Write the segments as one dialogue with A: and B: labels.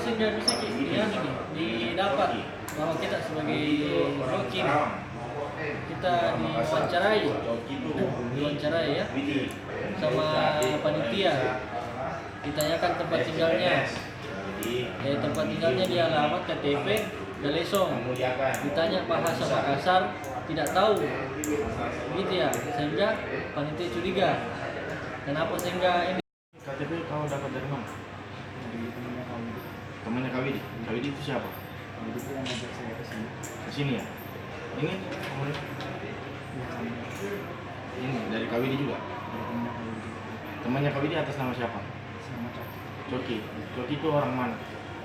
A: sehingga bisa didapat bahwa kita sebagai joki kita diwawancarai ya sama panitia, ditanyakan tempat tinggalnya. Tempat tinggalnya di alamat KTP Galesong, ditanya bahasa Makassar tidak tahu, gitu ya, sehingga panitia curiga. Kenapa sehingga ini?
B: KTP kau dapat dari mana?
C: Dari temannya kami.
B: Temannya Kawidi. Kawidi itu siapa?
C: Kami itu yang ngajak saya ke sini.
B: Ke sini ya? Ini?
C: Ya, kami
B: Ini dari Kawidi juga?
C: dari temannya kami juga.
B: Temannya Kawidi atas nama siapa?
C: Sama Coki.
B: Coki. Coki itu orang mana?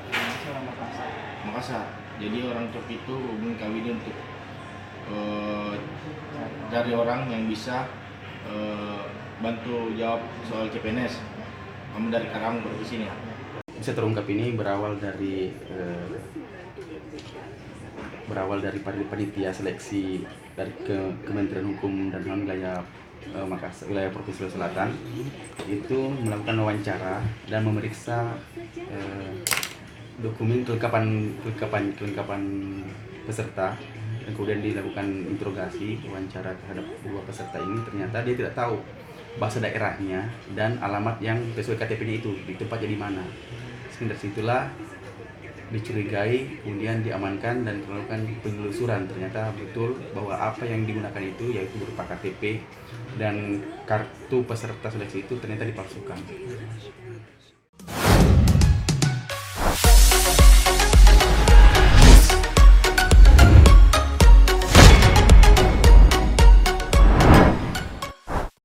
C: Yang saya orang Makassar.
B: Makassar. Jadi orang Coki itu hubungi Kawidi untuk cari orang yang bisa bantu jawab soal CPNS. Kamu dari Karawang baru ke sini ya?
D: Bisa terungkap ini berawal dari panitia seleksi dari Kementerian Hukum dan HAM wilayah Makassar, wilayah Provinsi Sulawesi Selatan itu melakukan wawancara dan memeriksa dokumen kelengkapan peserta, dan kemudian dilakukan interogasi wawancara terhadap dua peserta ini. Ternyata dia tidak tahu bahasa daerahnya dan alamat yang sesuai KTP-nya itu di tempatnya di mana. Dari situlah dicurigai, kemudian diamankan dan melakukan penelusuran. Ternyata betul bahwa apa yang digunakan itu yaitu berupa KTP dan kartu peserta seleksi itu ternyata dipalsukan.